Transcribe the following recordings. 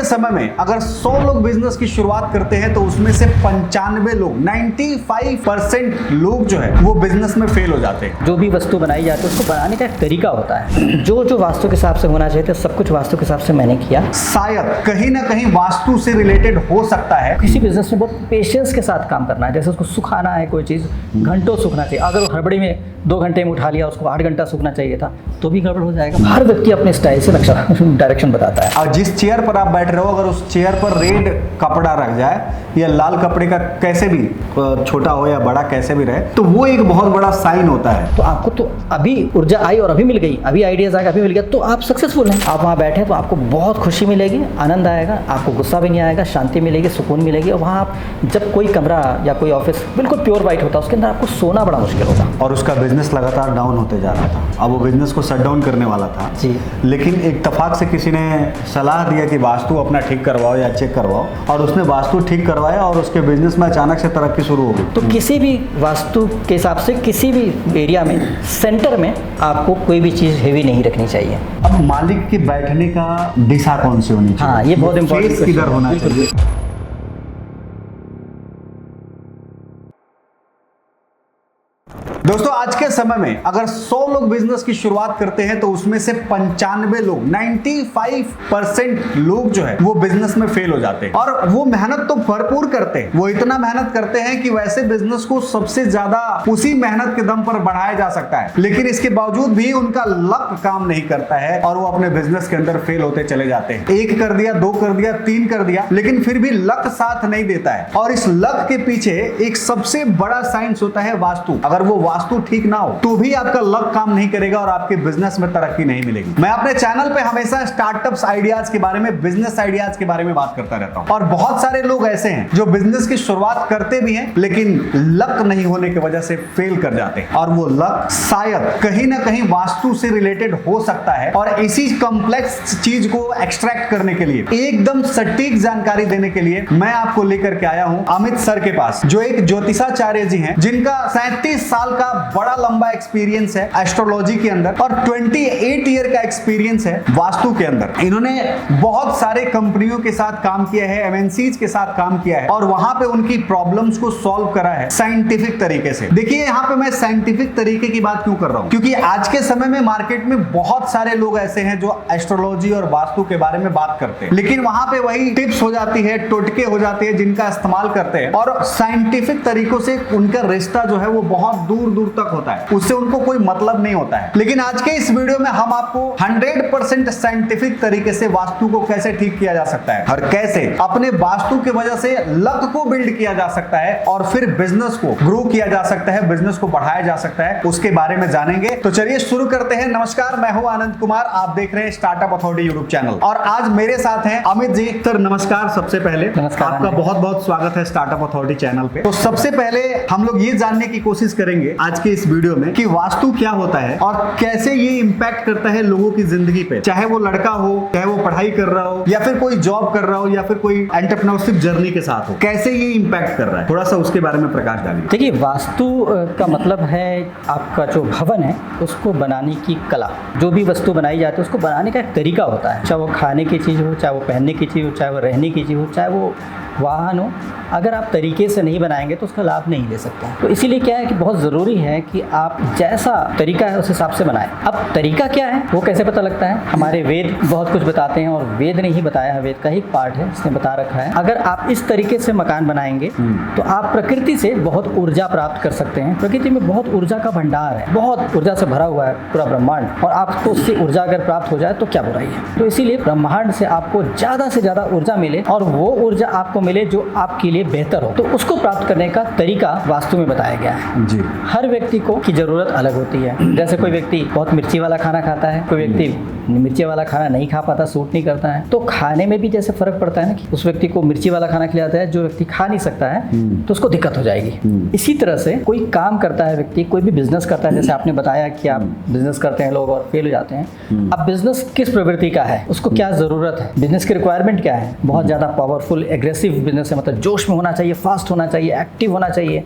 समय में अगर 100 लोग बिजनेस की शुरुआत करते हैं तो उसमें से 95 लोग 95% लोग जो है वो बिजनेस में फेल हो जाते हैं। जो भी वस्तु बनाई जाती है उसको बनाने का एक तरीका होता है, जो वास्तु के हिसाब से होना चाहिए था सब कुछ वास्तु के हिसाब से मैंने किया। शायद कहीं ना कहीं वास्तु से रिलेटेड हो सकता है। किसी बिजनेस में बहुत पेशेंस के साथ काम करना है, जैसे उसको सुखाना है, कोई चीज़ घंटों सूखना चाहिए। अगर वो हड़बड़ी में 2 घंटे में उठा लिया, उसको 8 घंटा सूखना चाहिए था तो भी गड़बड़ हो जाएगा। हर व्यक्ति अपने स्टाइल से नक्शा डायरेक्शन बताता है। और जिस चेयर पर आप बैठ रहे हो, अगर उस चेयर पर रेड कपड़ा रख जाए या लाल कपड़े का कैसे भी छोटा हो या बड़ा कैसे भी रहे, तो वो एक बहुत बड़ा साइन होता है। तो आपको तो अभी ऊर्जा आई और अभी मिल गई, अभी आइडियाज आ गए, अभी मिल गया, तो आप सक्सेसफुल हैं। आप वहाँ बैठे तो आपको बहुत खुशी मिलेगी, आनंद आएगा, आपको गुस्सा भी नहीं आएगा, शांति मिलेगी, सुकून मिलेगी। और वहाँ आप जब कोई कमरा या कोई ऑफिस बिल्कुल प्योर वाइट होता है, उसके अंदर आपको सोना बड़ा मुश्किल होता। और उसका बिजनेस लगातार डाउन होते जा रहा था। अब वो बिजनेस को शट डाउन करने वाला था जी, लेकिन इत्तेफाक से किसी ने सलाह दिया कि वास्तु अपना ठीक करवाओ या चेक करवाओ, और उसने वास्तु ठीक करवाया और उसके बिजनेस में अचानक से तरक्की शुरू हो गई। तो किसी भी वास्तु के हिसाब से किसी भी एरिया में सेंटर में आपको कोई भी चीज़ हेवी नहीं रखनी चाहिए। अब मालिक के बैठने का दिशा कौन सी होनी चाहिए? हाँ, ये बहुत इंपॉर्टेंट किधर होना चाहिए? दोस्तों, आज के समय में अगर 100 लोग बिजनेस की शुरुआत करते हैं तो उसमें से 95 लोग 95% लोग जो है वो बिजनेस में फेल हो जाते हैं। और वो मेहनत तो भरपूर करते हैं, वो इतना मेहनत करते हैं कि वैसे बिजनेस को सबसे ज्यादा उसी मेहनत के दम पर बढ़ाया जा सकता है, लेकिन इसके बावजूद भी उनका लक काम नहीं करता है और वो अपने बिजनेस के अंदर फेल होते चले जाते हैं। 1 कर दिया, 2 कर दिया, 3 कर दिया, लेकिन फिर भी लक साथ नहीं देता है। और इस लक के पीछे एक सबसे बड़ा साइंस होता है वास्तु। अगर वो वास्तु ठीक ना हो तो भी आपका लक काम नहीं करेगा और आपके बिजनेस में तरक्की नहीं मिलेगी। मैं अपने चैनल पे हमेशा स्टार्टअप्स आइडियाज के बारे में, बिजनेस आइडियाज के बारे में बात करता रहता हूं। और बहुत सारे लोग ऐसे हैं जो बिजनेस की शुरुआत करते भी हैं लेकिन लक नहीं होने की वजह से फेल कर जाते हैं। और वो लक शायद कहीं ना कहीं वास्तु से रिलेटेड हो सकता है। और इसी कॉम्प्लेक्स चीज को एक्सट्रैक्ट करने के लिए, एकदम सटीक जानकारी देने के लिए मैं आपको लेकर के आया हूं अमित सर के पास, जो एक ज्योतिषाचार्य जी हैं, जिनका 37 साल का बड़ा लंबा एक्सपीरियंस है एस्ट्रोलॉजी के अंदर और 28 ईयर का एक्सपीरियंस है वास्तु के अंदर। इन्होंने बहुत सारे कंपनियों के साथ काम किया है, एमएनसीज के साथ काम किया है और वहां पे उनकी प्रॉब्लम्स को सॉल्व करा है साइंटिफिक तरीके से। देखिए, यहाँ पे मैं साइंटिफिक तरीके की बात क्यों कर रहा हूं, क्योंकि आज के समय में मार्केट में बहुत सारे लोग ऐसे हैं जो एस्ट्रोलॉजी और वास्तु के बारे में बात करते हैं, लेकिन वहां पे वही टिप्स हो जाती है, टोटके हो जाते हैं जिनका इस्तेमाल करते हैं और साइंटिफिक तरीकों से उनका रिश्ता जो है वो बहुत दूर दूर तक होता है, उससे उनको कोई मतलब नहीं होता है। लेकिन आज के इस वीडियो में हम आपको 100% साइंटिफिक तरीके से वास्तु को कैसे ठीक किया जा सकता है और कैसे अपने वास्तु की वजह से लक को बिल्ड किया जा सकता है और फिर बिजनेस को ग्रो किया जा सकता है, बिजनेस को बढ़ाया जा सकता है, उसके बारे में जानेंगे। तो चलिए शुरू करते हैं। नमस्कार, मैं हूं आनंद कुमार, आप देख रहे हैं स्टार्टअप अथॉरिटी यूट्यूब चैनल और आज मेरे साथ हैं अमित जी। सर नमस्कार। सबसे पहले नमस्कार, आपका बहुत बहुत स्वागत है स्टार्टअप अथॉरिटी चैनल पे। तो सबसे पहले हम लोग ये जानने की कोशिश करेंगे आज के इस वीडियो में कि वास्तु क्या होता है और कैसे ये इंपैक्ट करता है लोगों की जिंदगी पे, चाहे वो लड़का हो, चाहे वो पढ़ाई कर रहा हो या फिर कोई जॉब कर रहा हो या फिर कोई एंटरप्रेन्योरशिप जर्नी के साथ हो, कैसे ये इंपैक्ट कर रहा है, थोड़ा सा उसके बारे में प्रकाश डालिए। देखिए, वास्तु का मतलब है आपका जो भवन है उसको बनाने की कला। जो भी वस्तु बनाई जाती है उसको बनाने का एक तरीका होता है, चाहे वो खाने की चीज़ हो, चाहे वो पहनने की चीज़ हो, चाहे वो रहने की चीज़ हो, चाहे वो वाहन हो। अगर आप तरीके से नहीं बनाएंगे तो उसका लाभ नहीं ले सकते। तो इसीलिए क्या है कि बहुत ज़रूरी है कि आप जैसा तरीका है उस हिसाब से बनाएं। अब तरीका क्या है वो कैसे पता लगता है? हमारे वेद बहुत कुछ बताते हैं और वेद ने ही बताया है, वेद का ही पार्ट है, इसने बता रखा है। अगर आप इस तरीके से मकान बनाएंगे तो आप प्रकृति से बहुत ऊर्जा प्राप्त कर सकते हैं। प्रकृति में बहुत ऊर्जा का भंडार है, बहुत ऊर्जा से भरा हुआ है पूरा ब्रह्मांड, और आपको उससे ऊर्जा अगर प्राप्त हो जाए तो क्या बुराई है। तो इसीलिए ब्रह्मांड से आपको ज़्यादा से ज़्यादा ऊर्जा मिले और वो ऊर्जा आपको मिले जो आपके लिए बेहतर हो, तो उसको प्राप्त करने का तरीका वास्तु में बताया गया है जी। हर व्यक्ति को की जरूरत अलग होती है। जैसे कोई व्यक्ति बहुत मिर्ची वाला खाना खाता है, कोई व्यक्ति मिर्ची वाला खाना नहीं खा पाता, सूट नहीं करता है, तो खाने में भी जैसे फर्क पड़ता है ना कि उस व्यक्ति को मिर्ची वाला खाना खिलाता है, जो व्यक्ति खा नहीं सकता है तो उसको दिक्कत हो जाएगी। इसी तरह से कोई काम करता है व्यक्ति, कोई भी बिजनेस करता है, जैसे आपने बताया कि आप बिजनेस करते हैं लोग और फेल हो जाते हैं। अब बिजनेस किस प्रवृत्ति का है, उसको क्या जरूरत है, बिजनेस की रिक्वायरमेंट क्या है? बहुत ज्यादा पावरफुल एग्रेसिव बिजनेस है, मतलब जोश में होना चाहिए, फास्ट होना चाहिए, एक्टिव होना चाहिए,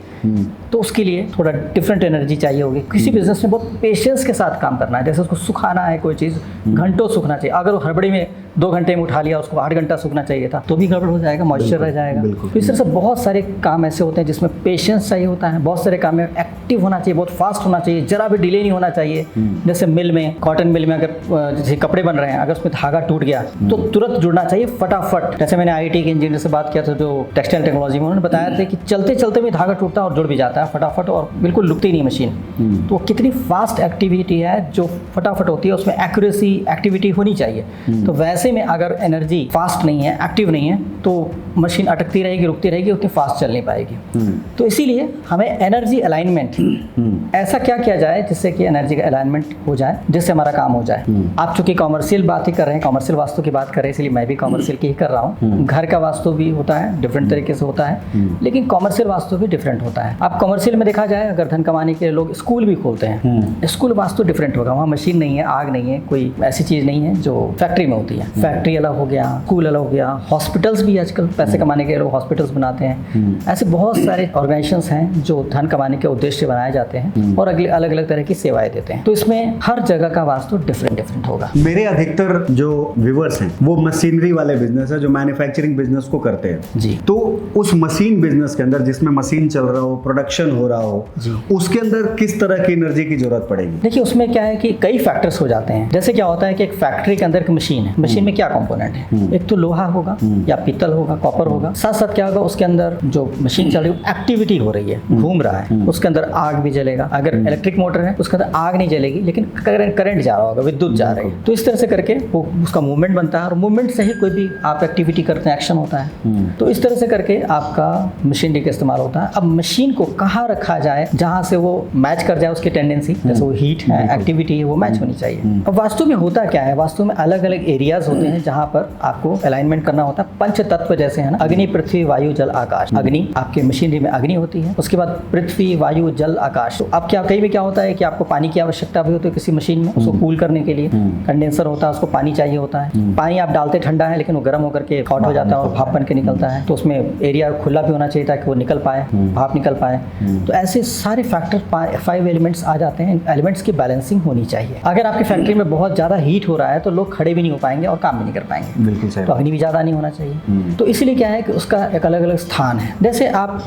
तो उसके लिए थोड़ा डिफरेंट एनर्जी चाहिए होगी। किसी बिजनेस में बहुत पेशेंस के साथ काम करना है, जैसे उसको सुखाना है, कोई चीज़ घंटों सूखना चाहिए। अगर वो हड़बड़ी में 2 घंटे में उठा लिया, उसको 8 घंटा सूखना चाहिए था, तो भी गड़बड़ हो जाएगा, मॉइस्चर रह जाएगा। तो इस तरह से बहुत सारे काम ऐसे होते हैं जिसमें पेशेंस चाहिए होता है, बहुत सारे काम में एक्टिव होना चाहिए, बहुत फास्ट होना चाहिए, जरा भी डिले नहीं होना चाहिए। जैसे मिल में, कॉटन मिल में अगर जैसे कपड़े बन रहे हैं, अगर उसमें धागा टूट गया तो तुरंत जुड़ना चाहिए फटाफट। जैसे मैंने IIT के इंजीनियर से बात किया था जो टेक्सटाइल टेक्नोलॉजी में, उन्होंने बताया था कि चलते चलते भी धागा टूटता है और जुड़ भी जाता है फटाफट, और बिल्कुल रुकती नहीं मशीन। तो कितनी फास्ट एक्टिविटी है जो फटाफट होती है, उसमें एक्यूरेसी एक्टिविटी होनी चाहिए। तो वैसे में अगर एनर्जी फास्ट नहीं है, एक्टिव नहीं है, तो मशीन अटकती रहेगी, रुकती रहेगी, उतनी फास्ट चल नहीं पाएगी। तो इसीलिए हमें एनर्जी अलाइनमेंट ऐसा क्या किया जाए जिससे कि एनर्जी का अलाइनमेंट हो जाए, जिससे हमारा काम हो जाए। आप चूंकि कॉमर्शियल बात ही कर रहे हैं, कॉमर्शियल वास्तु की बात कर रहे हैं, इसलिए मैं भी कॉमर्शियल की ही कर रहा हूँ। घर का वास्तु भी होता है, डिफरेंट तरीके से होता है, लेकिन कॉमर्शियल वास्तु भी डिफरेंट होता है। आप कॉमर्शियल में देखा जाए, अगर धन कमाने के लिए लोग स्कूल भी खोलते हैं, स्कूल वास्तु डिफरेंट होगा, वहाँ मशीन नहीं है, आग नहीं है, कोई ऐसी चीज़ नहीं है जो फैक्ट्री में होती है। फैक्ट्री अलग हो गया, स्कूल अलग हो गया, हॉस्पिटल्स भी आजकल पैसे कमाने के लिए लोग हॉस्पिटल्स बनाते हैं। ऐसे बहुत सारे ऑर्गेनाइजेशंस हैं जो धन कमाने के उद्देश्य से बनाए जाते हैं और अगले अलग अलग तरह की सेवाएं देते हैं। तो इसमें हर जगह का वास्तु डिफरेंट होगा। मेरे अधिकतर जो व्यूअर्स हैं वो मशीनरी वाले बिजनेस है, जो मैन्युफैक्चरिंग बिजनेस को करते हैं जी। तो उस मशीन बिजनेस के अंदर जिसमें मशीन चल रहा हो, प्रोडक्शन हो रहा हो जी, उसके अंदर किस तरह की एनर्जी की जरूरत पड़ेगी? देखिए उसमें क्या है कि कई फैक्टर्स हो जाते हैं। जैसे क्या होता है कि एक फैक्ट्री के अंदर एक मशीन है, मशीन में क्या कंपोनेंट है, एक तो लोहा होगा या पीतल होगा, कॉपर होगा, साथ साथ क्या होगा उसके अंदर जो मशीन चल रही है एक्टिविटी हो रही है, घूम रहा है, उसके अंदर आग भी जलेगा। अगर इलेक्ट्रिक मोटर है उसके अंदर आग नहीं जलेगी, लेकिन करंट जा रहा होगा, विद्युत जा रही है। तो इस तरह से करके वो उसका मूवमेंट बनता है, और मूवमेंट से ही कोई भी आप एक्टिविटी करते हैं, एक्शन होता है। तो इस तरह से करके आपका मशीनरी का इस्तेमाल होता है। अब मशीन को कहाँ रखा जाए जहाँ से वो मैच कर जाए उसकी टेंडेंसी, जैसे वो हीट है, एक्टिविटी है, वो मैच होनी चाहिए। अब वास्तु में होता क्या है, वास्तु में अलग अलग एरियाज होते हैं जहाँ पर आपको अलाइनमेंट करना होता है। पंच तत्व जैसे है ना, अग्नि, पृथ्वी, वायु, जल, आकाश। अग्नि आपके मशीनरी में अग्नि होती है, उसके बाद पृथ्वी, वायु, जल, आकाश। तो अब क्या कई में क्या होता है कि आपको पानी की आवश्यकता भी होती है किसी मशीन में, उसको कूल करने के लिए कंडेंसर होता है, उसको पानी चाहिए होता है। पानी आप डालते ठंडा है, लेकिन वो गर्म होकर के हॉट हो जाता है और भाप बन के निकलता है। तो उसमें एरिया खुला भी होना चाहिए ताकि वो निकल पाए, भाप निकल पाए। तो ऐसे सारे फैक्टर 5 एलिमेंट्स आ जाते हैं। एलिमेंट्स की बैलेंसिंग होनी चाहिए। अगर आपकी फैक्ट्री में बहुत ज़्यादा हीट हो रहा है तो लोग खड़े भी नहीं हो पाएंगे और काम भी नहीं कर पाएंगे। बिल्कुल सही। तो अग्नि भी ज़्यादा नहीं होना चाहिए। तो इसलिए क्या है कि उसका एक अलग अलग स्थान है। जैसे आप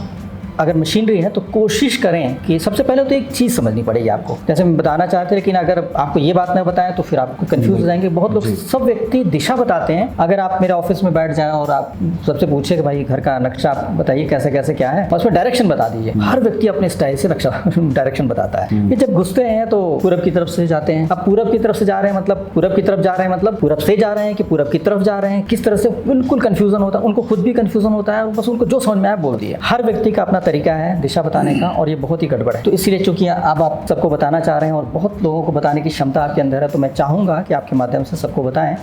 अगर मशीनरी है तो कोशिश करें कि सबसे पहले तो एक चीज़ समझनी पड़ेगी आपको, जैसे मैं बताना चाहते हैं, लेकिन अगर आपको ये बात नहीं बताएं तो फिर आपको कंफ्यूज हो जाएंगे। बहुत लोग, सब व्यक्ति दिशा बताते हैं। अगर आप मेरे ऑफिस में बैठ जाएं और आप सबसे पूछे कि भाई घर का नक्शा आप बताइए कैसे कैसे क्या है, और उसमें डायरेक्शन बता दीजिए। हर व्यक्ति अपने स्टाइल से नक्शा डायरेक्शन बताता है। ये जब घुसते हैं तो पूरब की तरफ से जाते हैं। अब पूरब की तरफ से जा रहे हैं मतलब पूरब की तरफ जा रहे हैं, मतलब पूरब से जा रहे हैं कि पूरब की तरफ जा रहे हैं, किस तरह से बिल्कुल कंफ्यूजन होता है। उनको खुद भी कंफ्यूजन होता है, बस उनको जो समझ में आया बोल दिया। हर व्यक्ति का अपना तरीका है दिशा बताने का, और ये बहुत ही गड़बड़ है। तो इसलिए चूंकि अब आप सबको बताना चाह रहे हैं और बहुत लोगों को बताने की क्षमता आपके अंदर है, तो मैं चाहूँगा कि आपके माध्यम से सबको बताएं।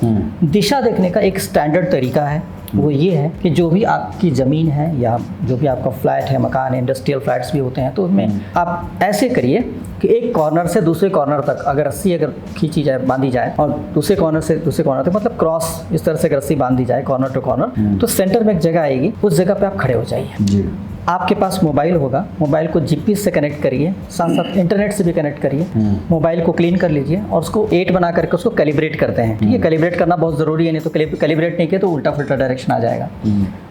दिशा देखने का एक स्टैंडर्ड तरीका है, वो ये है कि जो भी आपकी ज़मीन है या जो भी आपका फ्लैट है, मकान है, इंडस्ट्रियल फ्लैट्स भी होते हैं, तो उसमें आप ऐसे करिए कि एक कॉर्नर से दूसरे कॉर्नर तक अगर रस्सी अगर खींची जाए, बांधी जाए, और दूसरे कॉर्नर से दूसरे कॉर्नर तक मतलब क्रॉस इस तरह से रस्सी बांधी जाए कॉर्नर टू कॉर्नर, तो सेंटर में एक जगह आएगी, उस जगह पे आप खड़े हो जाइए। आपके पास मोबाइल होगा, मोबाइल को जीपीएस से कनेक्ट करिए, साथ साथ इंटरनेट से भी कनेक्ट करिए। मोबाइल को क्लीन कर लीजिए और उसको 8 बना करके उसको कैलिब्रेट करते हैं। ठीक है, कैलिब्रेट करना बहुत ज़रूरी है, नहीं तो कैलिब्रेट नहीं किया तो उल्टा फुल्टा डायरेक्शन आ जाएगा।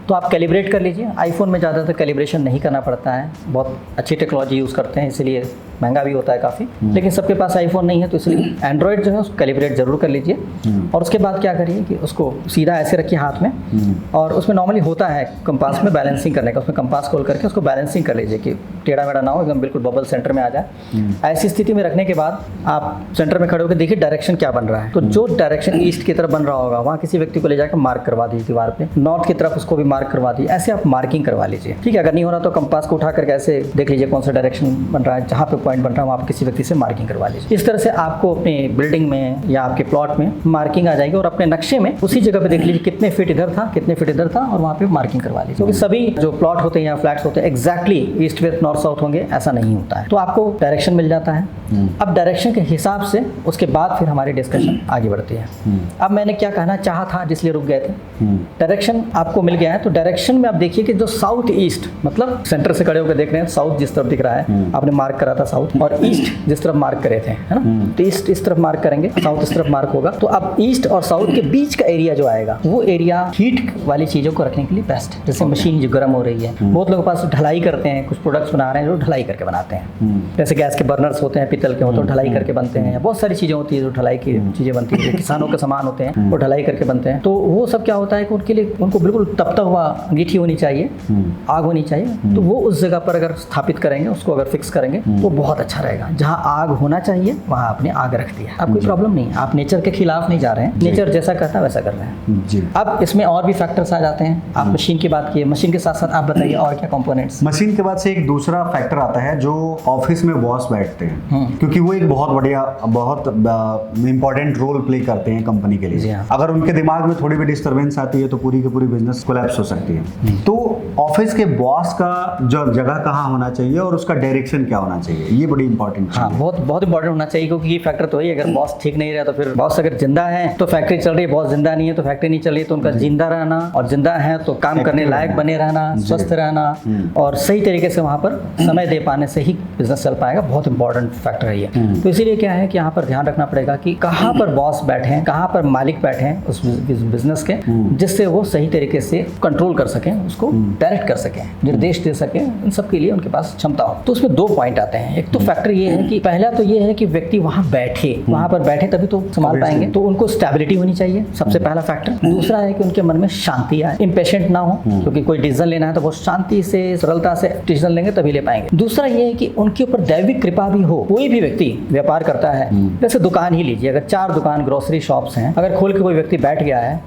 तो आप कैलिब्रेट कर लीजिए। आईफोन में ज़्यादातर कैलिब्रेशन नहीं करना पड़ता है, बहुत अच्छी टेक्नोलॉजी यूज़ करते हैं, इसलिए महंगा भी होता है काफ़ी। लेकिन सबके पास आईफोन नहीं है, तो इसलिए एंड्रॉयड जो है उसको कैलिब्रेट ज़रूर कर लीजिए। और उसके बाद क्या करिए कि उसको सीधा ऐसे रखिए हाथ में, और उसमें नॉर्मली होता है कंपास में बैलेंसिंग करने का, उसमें कंपास खोल करके उसको बैलेंसिंग कर लीजिए कि टेढ़ा मेढ़ा ना हो, एकदम बिल्कुल बबल सेंटर में आ जाए। ऐसी स्थिति में रखने के बाद आप सेंटर में खड़े होकर देखिए डायरेक्शन क्या बन रहा है। तो जो डायरेक्शन ईस्ट की तरफ बन रहा होगा वहाँ किसी व्यक्ति को ले जाकर मार्क करवा दीजिए दीवार पे। नॉर्थ की तरफ उसको भी मार्क करवा दीजिए। ऐसे आप मार्किंग करवा लीजिए। ठीक है, अगर नहीं हो रहा तो कंपास को उठा करके ऐसे देख लीजिए कौन सा डायरेक्शन बन रहा है, जहाँ पे पॉइंट बन रहा है वहाँ किसी व्यक्ति से मार्किंग करवा लीजिए। इस तरह से आपको अपने बिल्डिंग में या आपके प्लॉट में मार्किंग आ जाएगी, और अपने नक्शे में उसी जगह पे देख लीजिए कितने फीट इधर था, कितने फीट इधर था, और वहाँ पे मार्किंग करवा लीजिए। क्योंकि सभी जो प्लॉट होते हैं या फ्लैट्स होते हैं exactly east west north south होंगे, ऐसा नहीं होता है। तो आपको डायरेक्शन मिल जाता है। अब डायरेक्शन के हिसाब से उसके बाद फिर हमारी डिस्कशन आगे बढ़ती है। अब मैंने क्या कहना चाहा था जिसलिए रुक गए थे, डायरेक्शन आपको मिल गया है। तो डायरेक्शन में आप देखिए कि जो साउथ ईस्ट, मतलब सेंटर से खड़े होकर देख रहे हैं, साउथ जिस तरफ दिख रहा है, आपने मार्क करा था साउथ, और ईस्ट जिस तरफ मार्क करे थे, है ना। तो ईस्ट इस तरफ मार्क करेंगे, साउथ इस तरफ मार्क होगा। तो अब ईस्ट और साउथ के बीच का एरिया जो आएगा, वो एरिया हीट वाली चीजों को रखने के लिए बेस्ट है। जैसे मशीन जो गर्म हो रही है, बहुत लोगों के पास ढलाई करते हैं, कुछ प्रोडक्ट्स बना रहे हैं जो ढलाई करके बनाते हैं। जैसे गैस के बर्नर्स होते हैं, पीतल के होते हैं, ढलाई करके बनते हैं। बहुत सारी चीजें होती है जो ढलाई की चीजें बनती है, किसानों के सामान होते हैं वो ढलाई करके बनते हैं। तो वो सब क्या होता है कि उनके लिए, उनको बिल्कुल तपता हुआ अंगीठी होनी चाहिए, आग होनी चाहिए। तो वो उस जगह पर अगर स्थापित करेंगे, उसको अगर फिक्स करेंगे, तो बहुत अच्छा रहेगा। जहाँ आग होना चाहिए वहाँ आपने आग रख दिया, अब कोई प्रॉब्लम नहीं है। आप नेचर के खिलाफ नहीं जा रहे हैं, नेचर जैसा कहता है वैसा कर रहे हैं जी। अब इसमें और भी फैक्टर्स आ जाते हैं। आप मशीन की बात किए, मशीन के साथ साथ आप बताइए और क्या कंपोनेंट्स। मशीन के बाद से एक दूसरा फैक्टर आता है जो ऑफिस में बॉस बैठते हैं, क्योंकि वो एक बहुत बढ़िया, बहुत इंपॉर्टेंट रोल प्ले करते हैं कंपनी के लिए। अगर उनके दिमाग में थोड़ी भी डिस्टर्बेंस आती है तो पूरी की पूरी बिजनेस कोलैप्स हो सकती है। तो ऑफिस के बॉस का जो जगह कहाँ होना चाहिए और उसका डायरेक्शन क्या होना चाहिए, ये बड़ी इंपॉर्टेंट हाँ, बहुत बहुत इंपॉर्टेंट होना चाहिए, क्योंकि ये फैक्टर तो है। अगर बॉस ठीक नहीं रहा तो फिर बॉस अगर जिंदा है तो फैक्ट्री चल रही है, बॉस जिंदा नहीं है तो फैक्ट्री नहीं चल रही। तो उनका जिंदा रहना, और जिंदा है तो काम करने लायक बने रहना, स्वस्थ रहना, और सही तरीके से वहाँ पर समय दे पाने से ही बिजनेस चल पाएगा। बहुत इंपॉर्टेंट फैक्टर है ये। तो इसीलिए क्या है कि यहाँ पर ध्यान रखना पड़ेगा कि कहाँ पर बॉस बैठे हैं, कहाँ पर मालिक बैठे हैं उस बिजनेस के, जिससे वो सही तरीके से कंट्रोल कर सकें, उसको डायरेक्ट कर सकें, निर्देश दे सकें। इन सब के लिए उनके पास क्षमता हो। तो उसमें दो पॉइंट आते हैं। एक तो फैक्टर ये है कि पहला तो ये है कि व्यक्ति वहाँ बैठे, वहाँ पर बैठे तभी तो संभाल पाएंगे। तो उनको स्टेबिलिटी होनी चाहिए, सबसे पहला फैक्टर। दूसरा है कि उनके मन में शांति आए, इम्पेशेंट ना हो, क्योंकि कोई डिसीजन लेना है तो वो शांति से, सरलता से डिसीजन लेंगे तभी ले पाएंगे। दूसरा ये है कि उनके ऊपर दैविक कृपा भी हो। कोई भी व्यक्ति व्यापार करता है, जैसे दुकान ही लीजिए, अगर 4 दुकान ग्रोसरी शॉप्स हैं, अगर खोल के कोई व्यक्ति बैठ गया है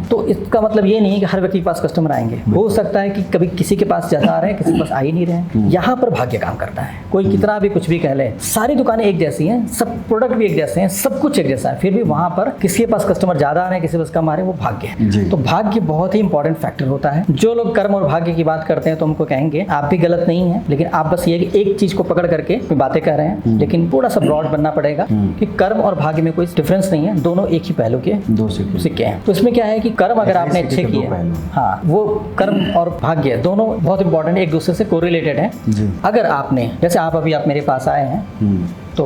तो इसका मतलब ये नहीं है कि हर व्यक्ति के पास कस्टमर आएंगे। हो सकता है कि कभी किसी के पास ज्यादा आ रहे हैं, किसी के पास आ ही नहीं रहे हैं। यहाँ पर भाग्य काम करता है। कोई कितना भी कुछ भी कह ले, सारी दुकानें एक जैसी हैं, सब प्रोडक्ट भी एक जैसे हैं, सब कुछ एक जैसा है, फिर भी वहाँ पर किसी के पास कस्टमर ज्यादा आ रहे हैं, किसी के पास कम आ रहे हैं, वो भाग्य है। तो भाग्य बहुत ही इंपॉर्टेंट फैक्टर होता है। जो लोग कर्म और भाग्य की बात करते हैं तो हमको कहेंगे आप भी गलत नहीं है, लेकिन आप बस ये कि एक चीज को पकड़ करके बातें कर रहे हैं, लेकिन थोड़ा सा ब्रॉड बनना पड़ेगा कि कर्म और भाग्य में कोई डिफरेंस नहीं है, दोनों एक ही पहलू के दो सिक्के हैं। तो इसमें क्या है कि कर्म अगर आपने अच्छे किए, हाँ, वो कर्म और भाग्य दोनों बहुत इंपॉर्टेंट, एक दूसरे से कोरिलेटेड है। अगर आपने, जैसे आप अभी आप मेरे पास आए हैं, तो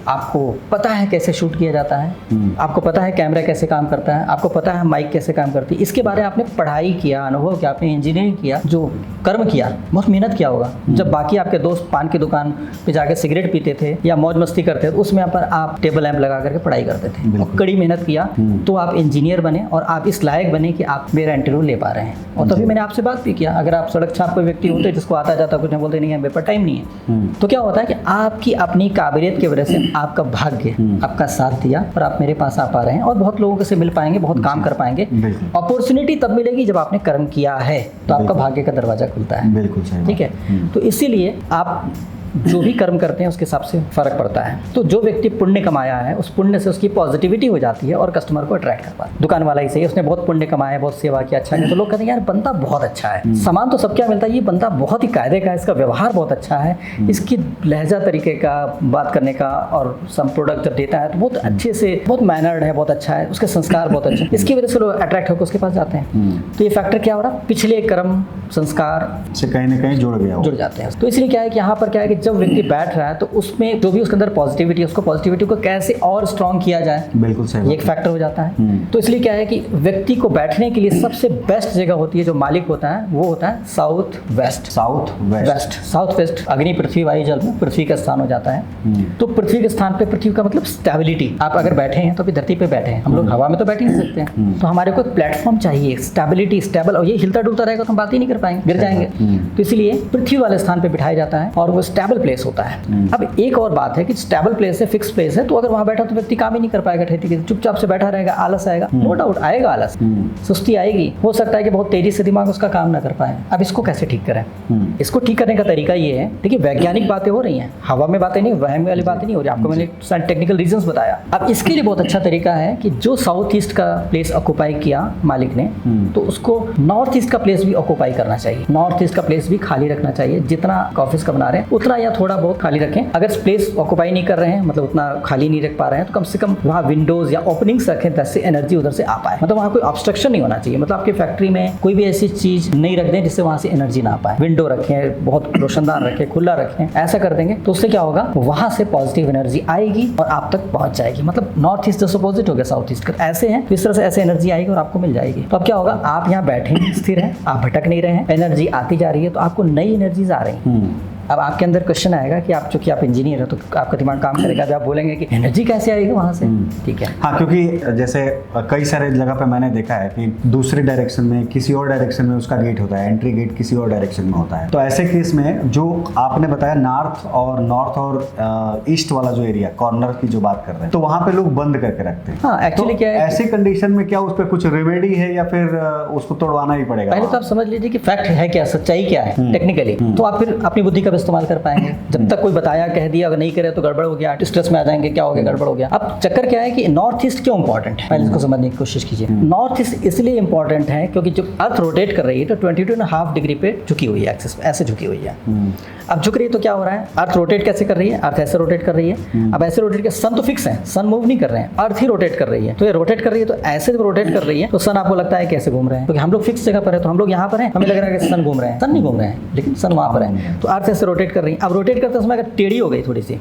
आपको पता है कैसे शूट किया जाता है, आपको पता है कैमरा कैसे काम करता है, आपको पता है माइक कैसे काम करती है, इसके बारे में आपने पढ़ाई किया, अनुभव किया, आपने इंजीनियरिंग किया, जो कर्म किया, बहुत मेहनत किया होगा। जब बाकी आपके दोस्त पान की दुकान पे जाके सिगरेट पीते थे या मौज मस्ती करते थे, उसमें पर आप टेबल लैंप लगा करके पढ़ाई करते थे और कड़ी मेहनत किया, तो आप इंजीनियर बने और आप इस लायक बने कि आप मेरा इंटरव्यू ले पा रहे हैं। और तभी मैंने आपसे बात भी किया। अगर आप सड़क छाप कोई व्यक्ति होते जिसको आता जाता कुछ नहीं, बोलते नहीं है, मेरे पास टाइम नहीं है, तो क्या होता है कि आपकी अपनी काबिलियत की वजह से आपका भाग्य आपका साथ दिया और आप मेरे पास आ पा रहे हैं और बहुत लोगों से मिल पाएंगे, बहुत काम कर पाएंगे। अपॉर्चुनिटी तब मिलेगी जब आपने कर्म किया है, तो आपका भाग्य का दरवाजा खुलता है। बिल्कुल सही, ठीक है। तो इसीलिए आप जो भी कर्म करते हैं उसके हिसाब से फर्क पड़ता है। तो जो व्यक्ति पुण्य कमाया है, उस पुण्य से उसकी पॉजिटिविटी हो जाती है और कस्टमर को अट्रैक्ट कर पाता है। दुकान वाला ही सही, उसने बहुत पुण्य कमाया, बहुत सेवा किया, अच्छा किया, तो लोग कहते हैं यार बंदा बहुत अच्छा है, सामान तो सब क्या मिलता है, ये बंदा बहुत ही कायदे का है, इसका व्यवहार बहुत अच्छा है, इसकी लहजा तरीके का बात करने का, और सम प्रोडक्ट जब देता है तो बहुत अच्छे से, बहुत मैनर्ड है, बहुत अच्छा है, उसके संस्कार बहुत अच्छे, इसकी वजह से लोग अट्रैक्ट होकर उसके पास जाते हैं। तो ये फैक्टर क्या हो रहा है, पिछले कर्म संस्कार से कहीं ना कहीं जुड़ जाते हैं। तो इसलिए क्या है कि यहाँ पर क्या है कि जब व्यक्ति बैठ रहा है तो उसमें जो भी उसके अंदर पॉजिटिविटी है, उसको पॉजिटिविटी को कैसे और स्ट्रॉन्ग किया जाए, बिल्कुल सही, ये एक फैक्टर हो जाता है। तो इसलिए क्या है कि व्यक्ति को बैठने के लिए सबसे बेस्ट जगह होती है, जो मालिक होता है वो होता है साउथ वेस्ट। साउथ वेस्ट अग्नि पृथ्वी वायु जल में पृथ्वी का स्थान हो जाता है। तो पृथ्वी के स्थान पे, पृथ्वी का मतलब स्टेबिलिटी, आप अगर बैठे हैं तो अभी धरती पे बैठे हैं, हम लोग हवा में तो बैठ ही नहीं सकते हैं, तो हमारे को प्लेटफॉर्म चाहिए, स्टेबिलिटी, स्टेबल, और ये हिलता डुलता रहेगा तो हम बात ही नहीं कर पाएंगे, गिर जाएंगे। तो इसलिए पृथ्वी वाले स्थान पे बिठाया जाता है और वो स्टेबल स्टेबल प्लेस होता है। अब एक और बात है कि स्टेबल प्लेस है, फिक्स प्लेस है, तो अगर वहाँ बैठा तो व्यक्ति काम ही नहीं कर पाएगा, चुपचाप से बैठा रहेगा, आलस आएगा, नो डाउट आएगा आलस, सुस्ती आएगी, हो सकता है कि बहुत तेजी से दिमाग उसका काम ना कर पाए। अब इसको कैसे ठीक करें? इसको ठीक करने का तरीका ये है, देखिए वैज्ञानिक बातें हो रही हैं, हवा में बातें नहीं, वहम वाली बातें नहीं हो रही, आपको मैंने टेक्निकल रीजंस बताया। अब इसके लिए बहुत अच्छा तरीका है कि जो साउथ ईस्ट का प्लेस ऑक्यूपाई किया मालिक ने, तो उसको नॉर्थ ईस्ट का प्लेस भी ऑक्यूपाई करना चाहिए, नॉर्थ ईस्ट का प्लेस भी खाली रखना चाहिए। जितना ऑफिस का बना रहे हैं उतना या थोड़ा बहुत खाली रखें। अगर प्लेस ऑक्यूपाई नहीं कर रहे हैं, मतलब उतना खाली नहीं रख पा रहे हैं, तो कम से कम वहाँ विंडोज या ओपनिंग्स रखें, जिससे एनर्जी उधर से आ पाए। मतलब वहाँ कोई ऑब्स्ट्रक्शन नहीं होना चाहिए, मतलब आपकी फैक्ट्री में कोई भी ऐसी चीज नहीं रख दें जिससे वहाँ से एनर्जी ना आ पाए। विंडो रखें, बहुत रोशनदान रखें, खुला रखें, ऐसा कर देंगे तो उससे क्या होगा, वहाँ से पॉजिटिव एनर्जी आएगी और आप तक पहुँच जाएगी। मतलब नॉर्थ ईस्ट जैसे अपोजिट हो गया साउथ ईस्ट का, ऐसे हैं तो इस तरह से ऐसे एनर्जी आएगी और आपको मिल जाएगी। तो अब क्या होगा, आप यहाँ बैठे स्थिर हैं, आप भटक नहीं रहे हैं, एनर्जी आती जा रही है, तो आपको नई एनर्जीज आ रही हैं। अब आपके अंदर क्वेश्चन आएगा कि आप चूंकि आप इंजीनियर हैं तो आपका दिमाग काम करेगा जब आप बोलेंगे कि एनर्जी कैसे आएगी वहाँ से। ठीक है, हाँ, क्योंकि जैसे कई सारे जगह पे मैंने देखा है कि दूसरे डायरेक्शन में, किसी और डायरेक्शन में उसका गेट होता है, एंट्री गेट किसी और डायरेक्शन में होता है। तो ऐसे केस में जो आपने बताया नॉर्थ और ईस्ट वाला जो एरिया कॉर्नर की जो बात कर रहे हैं, तो वहाँ पे लोग बंद करके रखते हैं। हाँ, एक्चुअली क्या है, ऐसे कंडीशन में क्या उस पर कुछ रेमेडी है या फिर उसको तोड़वाना ही पड़ेगा? पहले तो आप समझ लीजिए कि फैक्ट है क्या, सच्चाई क्या है टेक्निकली, तो आप फिर अपनी बुद्धि का इस्तेमाल कर पाएंगे। जब तक कोई बताया कह दिया, अगर नहीं करे तो गड़बड़ हो गया, स्ट्रेस में आ जाएंगे, क्या हो गया, गड़बड़ हो गया। अब चक्कर क्या है कि नॉर्थ ईस्ट क्यों इंपॉर्टेंट है, पहले इसको समझने की कोशिश कीजिए। नॉर्थ ईस्ट इसलिए इंपॉर्टेंट है क्योंकि जब अर्थ रोटेट कर रही है तो 22.5 डिग्री पे झुकी हुई है, एक्सिस ऐसे झुकी हुई है। अब झुक रही है तो क्या हो रहा है, अर्थ रोटेट कैसे कर रही है, अर्थ ऐसे रोटेट कर रही है। अब ऐसे रोटेट कर, सन तो फिक्स है, सन मूव नहीं कर रहे हैं, अर्थ ही रोटेट कर रही है। तो ये रोटेट कर रही है, तो ऐसे जब रोटेट कर रही है तो सन आपको लगता है कैसे घूम रहे हैं, क्योंकि हम लोग फिक्स जगह पर है, तो हम लोग यहाँ पर हैं, हमें लग रहा है कि सन घूम रहे हैं, सन नहीं घूम रहे हैं, लेकिन सन वहाँ पर है। तो अर्थ ऐसे रोटेट कर रही है। अब रोटेट करते समय अगर टेढ़ी हो गई थोड़ी सी,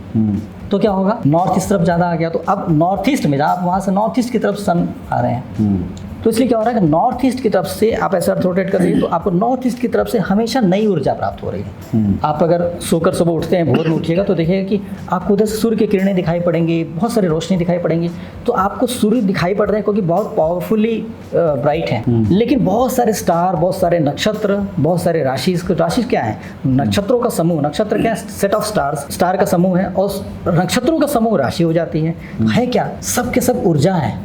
तो क्या होगा, नॉर्थ ईस्ट तरफ ज़्यादा आ गया, तो अब नॉर्थ ईस्ट में आप वहाँ से नॉर्थ ईस्ट की तरफ सन आ रहे हैं, तो इसलिए क्या हो रहा है कि नॉर्थ ईस्ट की तरफ से आप ऐसा रोटेट कर रही है, तो आपको नॉर्थ ईस्ट की तरफ से हमेशा नई ऊर्जा प्राप्त हो रही है। आप अगर सोकर सुबह उठते हैं, भोर में उठिएगा तो देखिएगा कि आपको उधर से सूर्य की किरणें दिखाई पड़ेंगी, बहुत सारी रोशनी दिखाई पड़ेंगी। तो आपको सूर्य दिखाई पड़ रहे हैं क्योंकि बहुत पावरफुली ब्राइट हैं, लेकिन बहुत सारे स्टार, बहुत सारे नक्षत्र, बहुत सारे राशि क्या है, नक्षत्रों का समूह, नक्षत्र क्या है, सेट ऑफ स्टार्स, स्टार का समूह है, और नक्षत्रों का समूह राशि हो जाती है क्या, सब के सब ऊर्जा है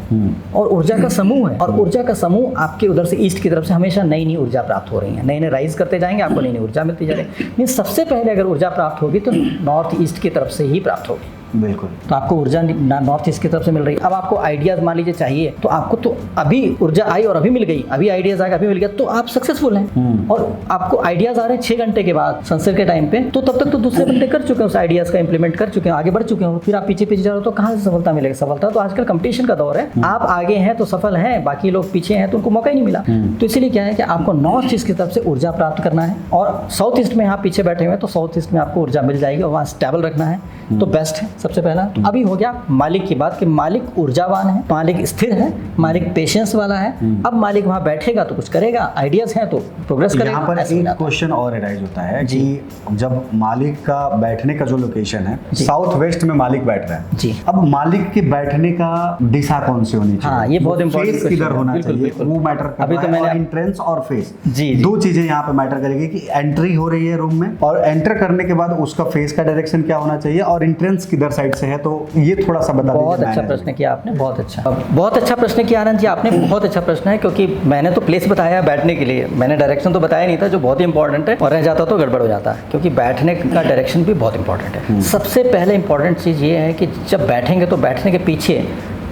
और ऊर्जा का समूह है, और ऊर्जा का समूह आपके उधर से ईस्ट की तरफ से हमेशा नई नई ऊर्जा प्राप्त हो रही है, नए नए राइज करते जाएंगे, आपको नई नई ऊर्जा मिलती जा रही है। सबसे पहले अगर ऊर्जा प्राप्त होगी तो नॉर्थ ईस्ट की तरफ से ही प्राप्त होगी। बिल्कुल, तो आपको ऊर्जा नॉर्थ ईस्ट की तरफ से मिल रही है। अब आपको आइडियाज मान लीजिए चाहिए, तो आपको तो अभी ऊर्जा आई और अभी मिल गई, अभी आइडियाज आएगा, अभी मिल गया, तो आप सक्सेसफुल हैं। और आपको आइडियाज आ रहे हैं 6 घंटे के बाद सनसेट के टाइम पे, तो तब तक तो दूसरे बंदे कर चुके हैं, उस आइडियाज का इंप्लीमेंट कर चुके हैं, आगे बढ़ चुके हैं, फिर आप पीछे जा रहे हो तो कहाँ से सफलता मिलेगी? सफलता तो आजकल कंपटीशन का दौर है, आप आगे हैं तो सफल हैं, बाकी लोग पीछे हैं तो उनको मौका ही नहीं मिला। तो इसीलिए क्या है कि आपको नॉर्थ ईस्ट की तरफ से ऊर्जा प्राप्त करना है, और साउथ ईस्ट में आप पीछे बैठे हुए हैं तो साउथ ईस्ट में आपको ऊर्जा मिल जाएगी और वहाँ स्टेबल रखना है, तो बेस्ट है सबसे पहला। अभी हो गया मालिक की बात कि मालिक ऊर्जावान है, मालिक स्थिर है, मालिक पेशेंस वाला है। अब मालिक वहाँ बैठेगा तो कुछ करेगा, आइडियाज हैं तो प्रोग्रेस करेगा। यहाँ पर एक क्वेश्चन और अराइज होता है कि जब मालिक का बैठने का जो लोकेशन है, साउथ वेस्ट में मालिक बैठ रहा है जी, अब मालिक के बैठने का दिशा कौन सी होनी चाहिए? हाँ, ये बहुत इंपॉर्टेंट क्वेश्चन किधर होना चाहिए, वो मैटर करता है। अभी तो मैंने एंट्रेंस और फेस जी, दो चीजें यहाँ पे मैटर करेगी कि एंट्री हो रही है रूम में, और एंटर करने के बाद उसका फेस का डायरेक्शन क्या होना चाहिए, और एंट्रेंस किधर साइड से है, तो ये थोड़ा सा बता दीजिए। बहुत अच्छा प्रश्न किया आपने, बहुत अच्छा प्रश्न किया आनंद जी आपने, बहुत अच्छा प्रश्न है, क्योंकि मैंने तो प्लेस बताया बैठने के लिए, मैंने डायरेक्शन तो बताया नहीं था, जो बहुत ही इंपॉर्टेंट है, और रह जाता तो गड़बड़ हो जाता है, क्योंकि बैठने का डायरेक्शन भी बहुत इंपॉर्टेंट है। सबसे पहले इंपॉर्टेंट चीज़ ये है कि जब बैठेंगे तो बैठने के पीछे,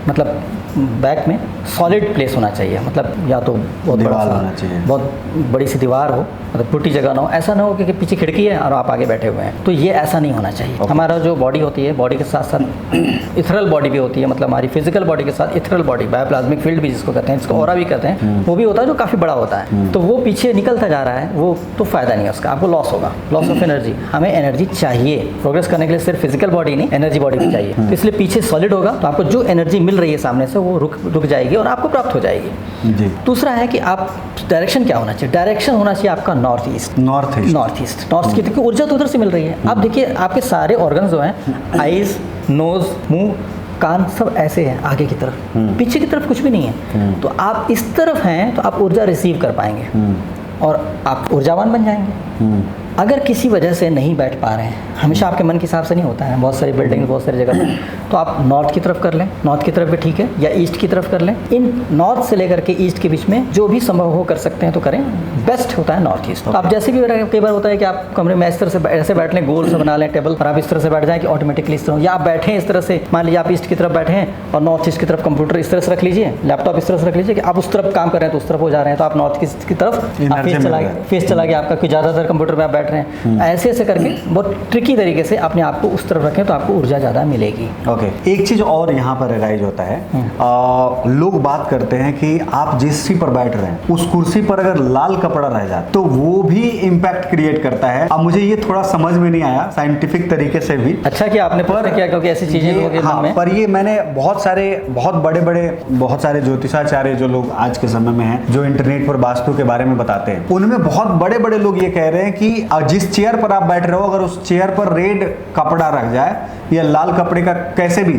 मतलब बैक में सॉलिड प्लेस होना चाहिए, मतलब या तो बहुत बड़ा होना चाहिए, बहुत बड़ी सी दीवार हो, मतलब टूटी जगह ना हो, ऐसा ना हो कि पीछे खिड़की है और आप आगे बैठे हुए हैं, तो ये ऐसा नहीं होना चाहिए। हमारा जो बॉडी होती है, बॉडी के साथ साथ इथरल बॉडी भी होती है, मतलब हमारी फिजिकल बॉडी के साथ इथरल बॉडी, बायोप्लाज्मिक फील्ड भी जिसको कहते हैं, इसको ऑरा भी कहते हैं, वो भी होता है जो काफ़ी बड़ा होता है। तो वो पीछे निकलता जा रहा है, वो तो फायदा नहीं है उसका, आपको लॉस होगा, लॉस ऑफ एनर्जी। हमें एनर्जी चाहिए प्रोग्रेस करने के लिए, सिर्फ फिजिकल बॉडी नहीं, एनर्जी बॉडी भी चाहिए। तो इसलिए पीछे सॉलिड होगा, तो आपको जो एनर्जी मिल रही है सामने से वो रुक जाएगी और आपको प्राप्त हो जाएगी जी। दूसरा है कि आप डायरेक्शन क्या होना चाहिए, डायरेक्शन होना चाहिए आपका नॉर्थ ईस्ट की, देखिए ऊर्जा तो उधर से मिल रही है। अब देखिए आपके सारे ऑर्गन्स जो हैं, आईज, नोज, मुंह, कान, सब ऐसे हैं आगे की तरफ, पीछे की तरफ कुछ भी नहीं है। तो आप इस तरफ हैं तो आप ऊर्जा रिसीव कर पाएंगे और आप ऊर्जावान बन जाएंगे। अगर किसी वजह से नहीं बैठ पा रहे हैं, हमेशा आपके मन के हिसाब से नहीं होता है, बहुत सारी बिल्डिंग बहुत सारी जगह पर, तो आप नॉर्थ की तरफ कर लें, नॉर्थ की तरफ भी ठीक है, या ईस्ट की तरफ कर लें। इन नॉर्थ से लेकर के ईस्ट के बीच में जो भी संभव हो कर सकते हैं तो करें, बेस्ट होता है नॉर्थ ईस्ट। तो आप जैसे भी कई बार होता है कि आप कमरे में इस तरह से ऐसे बैठ लें, गोल से बना लें टेबल, और आप इस तरह से बैठ जाएं कि ऑटोमेटिकली इस तरह, या आप बैठे इस तरह से, मान लीजिए आप ईस्ट की तरफ बैठे हैं और नॉर्थ ईस्ट की तरफ कंप्यूटर इस तरह से रख लीजिए, लैपटॉप इस तरह से रख लीजिए कि आप उस तरफ काम कर रहे हैं तो उस तरफ हो जा रहे हैं, तो आप नॉर्थ ईस्ट की तरफ फेस चला गया आपका, ज़्यादातर कंप्यूटर में आप बैठ रहे हैं, ऐसे ऐसे करके बहुत ट्रिकी तरीके से अपने आप को उस तरफ रखें तो आपको ऊर्जा ज़्यादा मिलेगी। ओके, एक चीज़ और यहाँ पर रियलाइज होता है, लोग बात करते हैं कि आप जिस कुर्सी पर बैठ रहे हैं उस कुर्सी पर अगर लाल कपड़ा रह जाए तो वो भी इम्पैक्ट क्रिएट करता है। अब मुझे ये थोड़ा समझ में नहीं आया साइंटिफिक तरीके से भी। अच्छा कि आपने प्रश्न किया, क्योंकि ऐसी चीजें लोगों के मन में। पर ये मैंने बहुत सारे ज्योतिषाचार्य जो लोग आज के समय में हैं, जो इंटरनेट पर वास्तु के बारे में बताते हैं, उनमें बहुत बड़े बड़े लोग ये कह रहे हैं कि जिस चेयर पर आप बैठ रहे हो अगर उस चेयर पर रेड कपड़ा रख जाए या लाल कपड़े का कैसे भी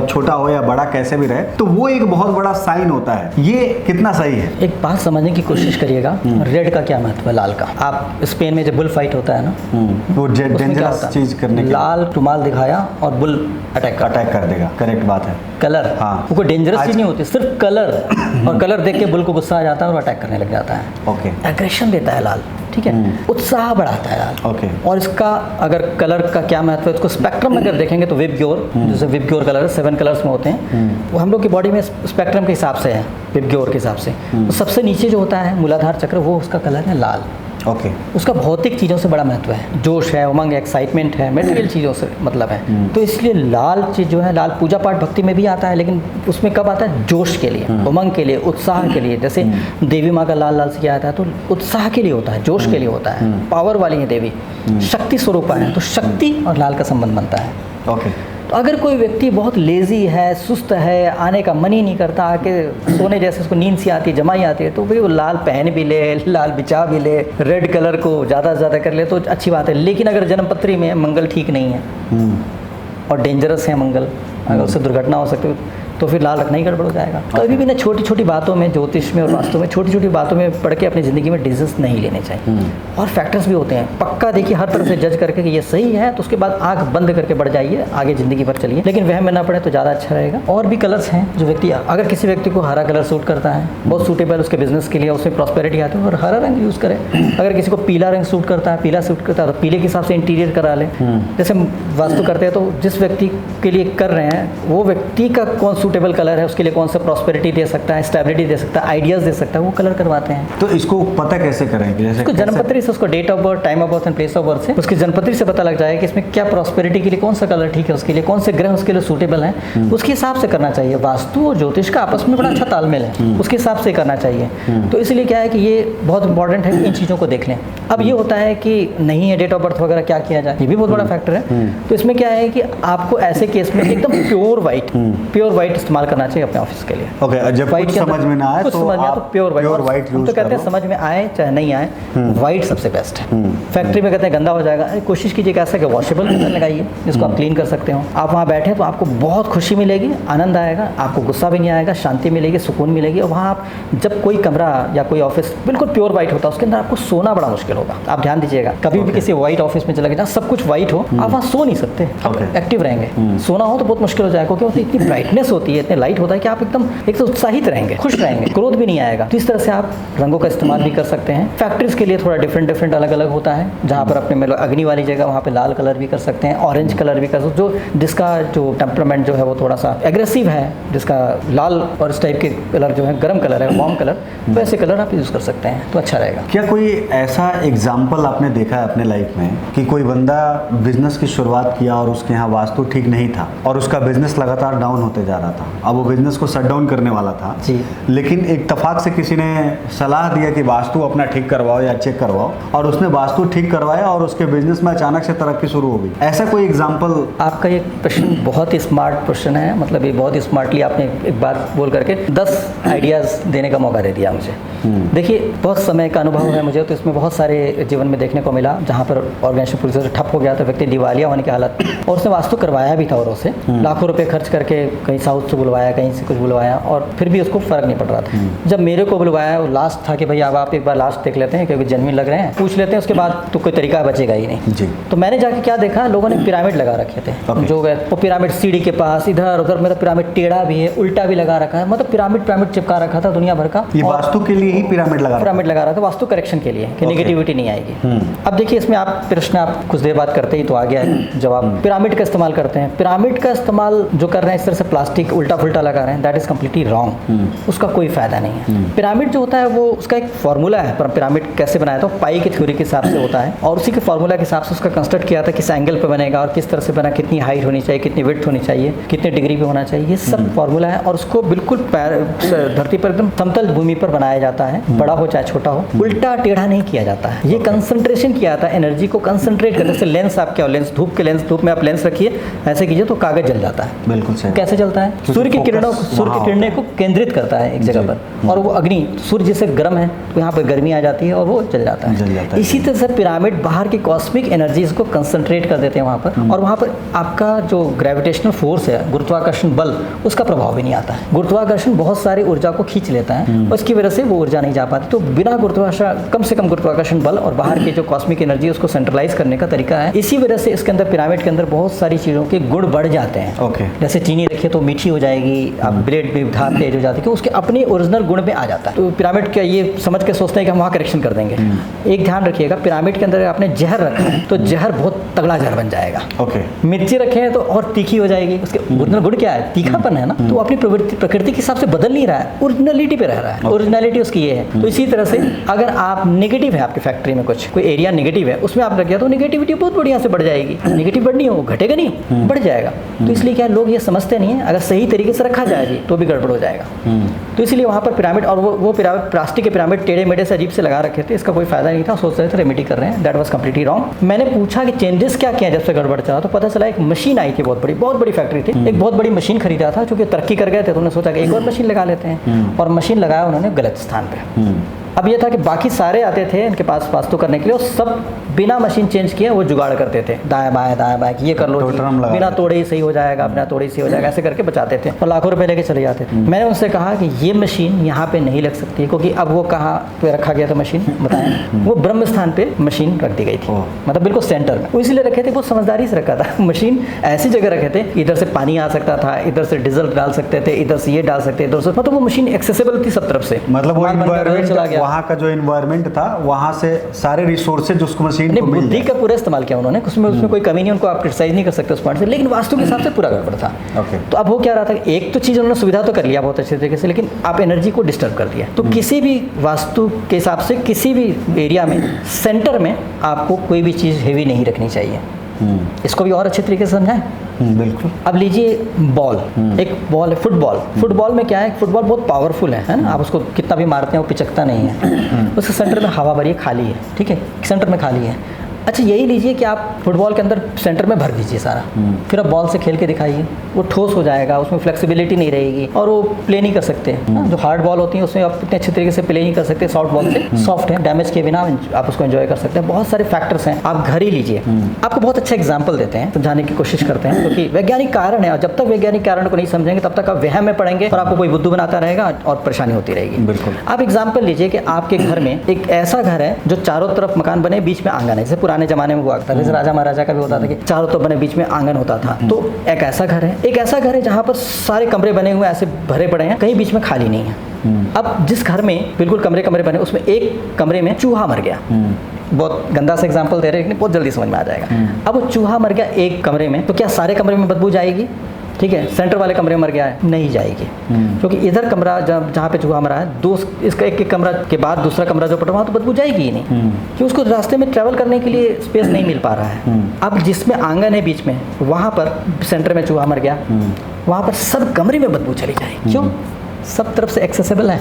छोटा हो या बड़ा कैसे भी रहे तो वो एक बहुत बड़ा साइन होता है। ये कितना सही है? एक बात समझने की कोशिश करिएगा, रेड का क्या महत्व है लाल का। आप स्पेन में जब बुल फाइट होता है ना, वो डेंजरस चीज करने के लाल रुमाल दिखाया और बुल अटैक कर देगा। करेक्ट बात है। कलर, हाँ, वो कोई डेंजरस चीज नहीं होती, सिर्फ कलर और कलर देख के बुल को गुस्सा आ जाता है और अटैक करने लग जाता है। ओके, एग्रेशन देता है लाल, ठीक है, उत्साह बढ़ाता है लाल। ओके, और इसका अगर कलर का क्या महत्व है, इसको स्पेक्ट्रम में अगर देखेंगे तो विबग्योर, जैसे विबग्योर कलर 7 कलर्स में होते हैं, वो हम लोग की बॉडी में स्पेक्ट्रम के हिसाब से है, विबग्योर के हिसाब से। तो सबसे नीचे जो होता है मूलाधार चक्र, वो उसका कलर है लाल। ओके, उसका भौतिक चीज़ों से बड़ा महत्व है, जोश है, उमंग, एक्साइटमेंट है, मटेरियल चीज़ों से मतलब है। तो इसलिए लाल चीज़ जो है, लाल पूजा पाठ भक्ति में भी आता है, लेकिन उसमें कब आता है? जोश के लिए, उमंग के लिए, उत्साह के लिए। जैसे देवी माँ का लाल लाल से किया जाता है तो उत्साह के लिए होता है, जोश के लिए होता है, पावर वाली है देवी, शक्ति स्वरूपा है, तो शक्ति और लाल का संबंध बनता है। ओके, तो अगर कोई व्यक्ति बहुत लेज़ी है, सुस्त है, आने का मन ही नहीं करता, आके सोने जैसे उसको नींद सी आती है, जमाई आती है, तो भाई वो लाल पहन भी ले, लाल बिछा भी ले, रेड कलर को ज़्यादा से ज़्यादा कर ले तो अच्छी बात है। लेकिन अगर जन्मपत्री में मंगल ठीक नहीं है और डेंजरस है मंगल, अगर उससे दुर्घटना हो सकती है तो फिर लाल रखना ही गड़बड़ हो जाएगा। कभी भी ना छोटी छोटी बातों में, ज्योतिष में और वास्तु में छोटी छोटी बातों में पढ़ के अपनी ज़िंदगी में डिसीजन नहीं लेने चाहिए। और फैक्टर्स भी होते हैं, पक्का देखिए हर तरह से जज करके कि ये सही है तो उसके बाद आँख बंद करके बढ़ जाइए, आगे ज़िंदगी भर चलिए, लेकिन वह में ना पड़े तो ज़्यादा अच्छा रहेगा। और भी कलर्स हैं जो व्यक्ति, अगर किसी व्यक्ति को हरा कलर सूट करता है, बहुत सूटेबल उसके बिजनेस के लिए, उसमें प्रॉस्पेरिटी आती है, और हरा रंग यूज़ करें। अगर किसी को पीला रंग सूट करता है, पीला सूट करता है तो पीले के हिसाब से इंटीरियर करा ले। जैसे वास्तु करते हैं तो जिस व्यक्ति के लिए कर रहे हैं वो व्यक्ति का कौन सूटेबल कलर है, उसके लिए कौन सा प्रॉस्पेरिटी दे सकता है, स्टेबिलिटी दे सकता है, आइडियाज दे सकता है, वो कलर करवाते हैं। तो इसको पता कैसे करेंगे? जैसे उसको जन्मपत्री से, उसको date of birth, time of birth and place of birth से, उसकी जन्मपत्री से पता लग जाएगा कि इसमें क्या प्रॉस्पेरिटी के लिए कौन सा कलर ठीक है, उसके लिए कौन से ग्रह उसके लिए सूटेबल है, उसके हिसाब से करना चाहिए। वास्तु और ज्योतिष का आपस में बड़ा अच्छा तालमेल है, उसके हिसाब से करना चाहिए। तो इसलिए क्या है कि ये बहुत इंपॉर्टेंट है कि इन चीज़ों को देख लें। अब ये होता है कि नहीं है डेट ऑफ बर्थ वगैरह, क्या किया जाए, ये भी बहुत बड़ा फैक्टर है। तो इसमें क्या है कि आपको ऐसे केस में एकदम प्योर वाइट इस्तेमाल करना चाहिए अपने ऑफिस के लिए। ओके, जब कुछ समझ में ना आए तो आप प्योर वाइट यूज तो कहते हैं समझ में आए चाहे नहीं आए, वाइट सबसे बेस्ट है। फैक्ट्री में कहते हैं गंदा हो जाएगा, कोशिश कीजिए कैसा कि वॉशेबल लगाइए जिसको आप क्लीन कर सकते हो। आप वहाँ बैठे तो आपको बहुत खुशी मिलेगी, आनंद आएगा, आपको गुस्सा भी नहीं आएगा, शांति मिलेगी, सुकून मिलेगी। और वहाँ आप जब कोई कमरा या कोई ऑफिस बिल्कुल प्योर वाइट होता है, उसके अंदर आपको सोना बड़ा मुश्किल होगा। आप ध्यान दीजिएगा, कभी भी किसी वाइट ऑफिस में चला गया जहाँ सब कुछ वाइट हो, आप वहाँ सो नहीं सकते, आप एक्टिव रहेंगे। सोना हो तो बहुत मुश्किल हो जाएगा, क्योंकि इतनी ब्राइटनेस होती है, इतने लाइट होता है कि आप एकदम एक तो उत्साहित रहेंगे, खुश रहेंगे, क्रोध भी नहीं आएगा। तो इस तरह से आप रंगों का इस्तेमाल भी कर सकते हैं। फैक्ट्रीज के लिए थोड़ा डिफरेंट अलग अलग होता है, जहाँ पर अपने मतलब अग्नि वाली जगह वहाँ पे लाल कलर भी कर सकते हैं, ऑरेंज कलर भी कर सकते हैं, जो जिसका जो टेम्परामेंट जो है वो थोड़ा सा एग्रेसिव है, जिसका लाल और इस टाइप के कलर जो है गर्म कलर है, वार्म कलर, वैसे कलर आप यूज़ कर सकते हैं तो अच्छा रहेगा। क्या कोई ऐसा एग्जाम्पल आपने देखा है अपने लाइफ में कि कोई बंदा बिजनेस की शुरुआत किया और उसके यहाँ वास्तु ठीक नहीं था और उसका बिजनेस लगातार डाउन होते जा रहा था, अब वो बिजनेस को शट डाउन करने वाला था जी, लेकिन इत्तेफाक से किसी ने सलाह दिया कि वास्तु अपना ठीक करवाओ या चेक करवाओ, और उसने वास्तु ठीक करवाया और उसके बिजनेस में अचानक से तरक्की शुरू हो गई? ऐसा कोई एग्जांपल? आपका ये प्रश्न बहुत ही स्मार्ट क्वेश्चन है, मतलब ये बहुत ही स्मार्टली आपने एक बात बोल करके 10 आइडियाज़ देने का मौका दे दिया मुझे। देखिए, बहुत समय का अनुभव है मुझे, तो इसमें बहुत सारे जीवन में देखने को मिला जहाँ पर ऑर्गेनाइजेशन पूरी तरह से ठप हो गया था, व्यक्ति दिवालिया होने की हालत, और उसने वास्तु करवाया भी था, और उसे लाखों रुपये खर्च करके कहीं साउथ साउथ से बुलवाया, कहीं से कुछ बुलवाया, और फिर भी उसको फ़र्क नहीं पड़ रहा था। जब मेरे को बुलवाया, वो लास्ट था कि भाई अब आप एक बार लास्ट देख लेते हैं क्योंकि जेन्युइन लग रहे हैं, पूछ लेते हैं, उसके बाद तो कोई तरीका बचेगा ही नहीं जी। तो मैंने जाके क्या देखा, लोगों ने पिरामिड लगा रखे थे। जो वो पिरामिड सीढ़ी के पास इधर उधर, मतलब पिरामिड टेढ़ा भी है, उल्टा भी लगा रखा है, मतलब पिरामिड चिपका रखा था दुनिया भर का। ये वास्तु के लिए ही पिरामिड लगा रहा था, वास्तु करेक्शन के लिए कि नेगेटिविटी नहीं आएगी। अब देखिए इसमें आप प्रश्न आप कुछ देर बाद करते ही तो आ गया है जवाब। पिरामिड का इस्तेमाल करते हैं, पिरामिड का इस्तेमाल जो कर रहे हैं इस तरह से प्लास्टिक उल्टा फुल्टा लगा रहे हैं, दैट इज कम्प्लीटली रॉन्ग। उसका कोई फायदा नहीं है। पिरामिड जो होता है वो उसका एक फॉर्मूला है, पर पिरामिड कैसे बनाया था, पाई की थ्योरी के हिसाब से होता है, और उसी के फॉर्मूला के हिसाब से उसका कंस्ट्रक्ट किया था किस एंगल पे बनेगा और किस तरह से बना, कितनी हाइट होनी चाहिए, कितनी विड्थ होनी चाहिए, कितने डिग्री पे होना चाहिए, ये सब फॉर्मूला है। और उसको बिल्कुल धरती पर एकदम समतल भूमि पर बनाया जाता है, बड़ा हो चाहे छोटा हो, उल्टा टेढ़ा नहीं किया जाता है। ये कंसंट्रेशन किया था, एनर्जी को कंसंट्रेट करने से। लेंस आप क्या हो, लेंस धूप में आप लेंस रखिए, ऐसे कीजिए तो कागज जल जाता है। बिल्कुल सही। कैसे जलता है, सूर्य की किरणों को केंद्रित करता है एक जगह पर, और वो अग्नि सूर्य जैसे गर्म है तो यहाँ पर गर्मी आ जाती है और वो जल जाता है। इसी तरह से पिरामिड बाहर की कॉस्मिक एनर्जीज को कंसंट्रेट कर देते हैं वहाँ पर, और वहाँ पर आपका जो ग्रेविटेशनल फोर्स है, गुरुत्वाकर्षण बल, उसका प्रभाव भी नहीं आता है। गुरुत्वाकर्षण बहुत सारी ऊर्जा को खींच लेता है, उसकी वजह से वो ऊर्जा नहीं जा पाती। तो बिना गुरुत्वाकर्षण, कम से कम गुरुत्वाकर्षण बल और बाहर की जो कॉस्मिक एनर्जी उसको सेंट्रलाइज करने का तरीका है। इसी वजह से इसके अंदर, पिरामिड के अंदर बहुत सारी चीज़ों के गुण बढ़ जाते हैं। जैसे चीनी रखिए तो मीठी हो जाएगी, आप ब्लेड में धार तेज हो जाती है, उसके अपने ओरिजिनल गुण में आ जाता है। तो पिरामिड का ये समझ के सोचते हैं कि हम वहाँ करेक्शन कर देंगे। एक ध्यान रखिएगा, पिरामिड के अंदर आपने जहर रखा है तो जहर बहुत तगड़ा जहर बन जाएगा। मिर्ची रखे हैं तो और तीखी हो जाएगी, उसके ओरिजिनल गुण क्या है, तीखापन है ना, तो अपनी प्रकृति के हिसाब से बदल नहीं रहा है, ओरिजिनलिटी पे रह रहा है। ओरिजिनलिटी उसकी ये है। तो इसी तरह से अगर आप नेगेटिव है, आपकी फैक्ट्री में कोई एरिया नेगेटिव है, उसमें आप रख दिया तो नेगेटिविटी बहुत बढ़िया से बढ़ जाएगी। नेगेटिव बढ़नी हो, घटेगा नहीं, बढ़ जाएगा। तो इसलिए क्या लोग ये समझते नहीं है, अगर सही तरीके से रखा जाए तो भी गड़बड़ हो जाएगा। तो इसलिए वहाँ पर पिरामिड, और वो पिरामिड, प्लास्टिक के पिरामिड टेढ़े मेढ़े से अजीब से लगा रखे थे, इसका कोई फायदा नहीं था। सोच रहे थे रेमेडी कर रहे हैं, दैट वाज कंप्लीटली रॉन्ग। मैंने पूछा कि चेंजेस क्या किया जब से गड़बड़ चला, तो पता चला एक मशीन आई थी, बहुत बड़ी फैक्ट्री थी, एक बहुत बड़ी मशीन खरीदा था, क्योंकि तरक्की कर गए थे तो उन्होंने सोचा कि एक और मशीन लगा लेते हैं, और मशीन लगाया उन्होंने गलत स्थान पे। अब ये था कि बाकी सारे आते थे इनके पास वास्तु करने के लिए, और सब बिना मशीन चेंज किए वो जुगाड़ करते थे, दाएं बाएं ये कर लो, बिना तोड़े ही सही हो जाएगा, बिना तोड़े ही सही हो जाएगा, ऐसे करके बचाते थे और लाखों रुपए लेके चले जाते थे। मैंने उनसे कहा कि ये मशीन यहाँ पे नहीं लग सकती, क्योंकि अब वो कहाँ पे रखा गया था मशीन, बताएं, वो ब्रह्म स्थान पे मशीन रख दी गई थी, मतलब बिल्कुल सेंटर में। वो इसलिए रखे थे, बहुत समझदारी से रखा था। मशीन ऐसी जगह रखे थे, इधर से पानी आ सकता था, इधर से डीजल डाल सकते थे, इधर से ये डाल सकते, इधर से, मतलब वो मशीन एक्सेसिबल थी सब तरफ से। मतलब वहाँ का जो एनवायरनमेंट था, वहाँ से सारे रिसोर्सेज उसको मशीन को मिल बुद्धि का पूरा इस्तेमाल किया उन्होंने, उसमें कोई कमी नहीं, उनको आप क्रिटिसाइज नहीं कर सकते उस पॉइंट से, लेकिन वास्तु के हिसाब से पूरा गड़बड़ था। तो अब वो क्या रहा था, एक तो चीज़ उन्होंने सुविधा तो कर लिया बहुत अच्छे तरीके से, लेकिन आप एनर्जी को डिस्टर्ब कर दिया। तो किसी भी वास्तु के हिसाब से किसी भी एरिया में सेंटर में आपको कोई भी चीज़ हेवी नहीं रखनी चाहिए। इसको भी और अच्छे तरीके से समझाएं। बिल्कुल। अब लीजिए बॉल, एक बॉल है, फुटबॉल में क्या है, फुटबॉल बहुत पावरफुल है ना, आप उसको कितना भी मारते हैं वो पिचकता नहीं है, उसके सेंटर में हवा भरी खाली है, ठीक है, सेंटर में खाली है। अच्छा यही लीजिए कि आप फुटबॉल के अंदर सेंटर में भर दीजिए सारा, फिर आप बॉल से खेल के दिखाइए, वो ठोस हो जाएगा, उसमें फ्लेक्सिबिलिटी नहीं रहेगी और वो प्ले नहीं कर सकते। जो हार्ड बॉल होती है उसमें आप इतने अच्छे तरीके से प्ले नहीं कर सकते, सॉफ्ट बॉल से सॉफ्ट है, डैमेज के बिना आप उसको एंजॉय कर सकते हैं। बहुत सारे फैक्टर्स हैं, आप घर ही लीजिए। आपको बहुत अच्छा एग्जाम्पल देते हैं, समझाने की कोशिश करते हैं, क्योंकि वैज्ञानिक कारण है, और जब तक वैज्ञानिक कारण को नहीं समझेंगे तब तक आप वहम में पड़ेंगे और आपको कोई बुद्धू बनाता रहेगा और परेशानी होती रहेगी। बिल्कुल। आप एग्जाम्पल लीजिए कि आपके घर में एक ऐसा घर है जो चारों तरफ मकान बने, बीच में आंगन है, जैसे पुराने जमाने में हुआ था, जैसे राजा महाराजा का भी होता था कि चारों तरफ बने, बीच में आंगन होता था। तो एक ऐसा घर है, जहाँ पर सारे कमरे बने हुए ऐसे भरे पड़े हैं, कहीं बीच में खाली नहीं है। अब जिस घर में बिल्कुल कमरे बने, उसमें एक कमरे में चूहा मर गया। बहुत गंदा सा एग्जांपल दे रहे हैं, लेकिन बहुत जल्दी समझ में आ जाएगा। अब वो चूहा मर गया एक कमरे में, तो क्या सारे कमरे में बदबू जाएगी? ठीक है, सेंटर वाले कमरे में मर गया है, नहीं जाएगी, क्योंकि इधर कमरा जहाँ पे चूहा मरा है, इसका एक कमरा के बाद दूसरा कमरा जो पड़ा वहाँ तो बदबू जाएगी ही नहीं, कि उसको रास्ते में ट्रैवल करने के लिए स्पेस नहीं मिल पा रहा है। अब जिसमें आंगन है बीच में, वहाँ पर सेंटर में चूहा मर गया, वहाँ पर सब कमरे में बदबू चली जाएगी। क्यों? सब तरफ से एक्सेसिबल है।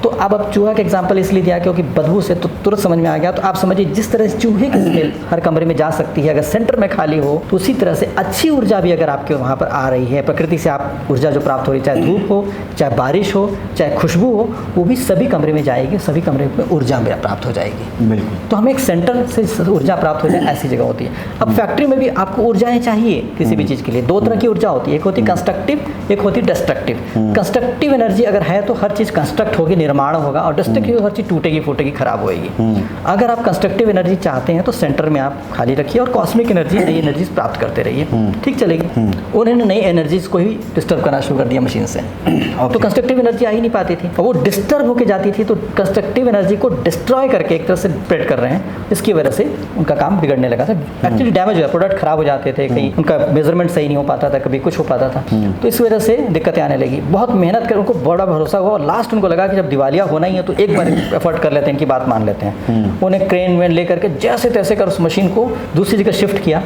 तो अब चूहा का एग्जांपल इसलिए दिया क्योंकि बदबू से तो तुरंत समझ में आ गया। तो आप समझिए जिस तरह से चूहे की स्मेल हर कमरे में जा सकती है, अगर सेंटर में खाली हो तो उसी तरह से अच्छी ऊर्जा भी अगर आपके वहाँ पर आ रही है, प्रकृति से आप ऊर्जा जो प्राप्त हो रही है, चाहे धूप हो, चाहे बारिश हो, चाहे खुशबू हो, वो भी सभी कमरे में जाएगी, सभी कमरे में ऊर्जा प्राप्त हो जाएगी। बिल्कुल। तो हमें एक सेंटर से ऊर्जा प्राप्त हो जाए ऐसी जगह होती है। अब फैक्ट्री में भी आपको ऊर्जाएं चाहिए किसी भी चीज़ के लिए। दो तरह की ऊर्जा होती है, एक होती है कंस्ट्रक्टिव, एक होती है डिस्ट्रक्टिव। कंस्ट्रक्टिव एनर्जी अगर है तो हर चीज़ कंस्ट्रक्ट होगी, निर्माण होगा, और डिस्ट्रक्टिव हर चीज़ टूटेगी फूटेगी, खराब होएगी। अगर आप कंस्ट्रक्टिव एनर्जी चाहते हैं तो सेंटर में आप खाली रखिए और कॉस्मिक एनर्जी, नई एनर्जीज प्राप्त करते रहिए, ठीक चलेगी। उन्होंने नई एनर्जीज को ही डिस्टर्ब करना शुरू कर दिया मशीन से, तो कंस्ट्रक्टिव एनर्जी आ ही नहीं पाती थी, और वो डिस्टर्ब होकर जाती थी। तो कंस्ट्रक्टिव एनर्जी को डिस्ट्रॉय करके एक तरह से स्प्रेड कर रहे हैं, इसकी वजह से उनका काम बिगड़ने लगा था। एक्चुअली डैमेज हुआ, प्रोडक्ट खराब हो जाते थे, कहीं उनका मेजरमेंट सही नहीं हो पाता था, कभी कुछ हो पाता था। तो इस वजह से दिक्कतें आने लगी। बहुत मेहनत कर उनको बड़ा भरोसा हुआ, और लास्ट उनको लगा कि जब दिवालिया होना ही है तो एक बार एफर्ट कर लेते हैं, इनकी बात मान लेते हैं। उन्हें क्रेन वेन लेकर के जैसे तैसे कर उस मशीन को दूसरी जगह शिफ्ट किया।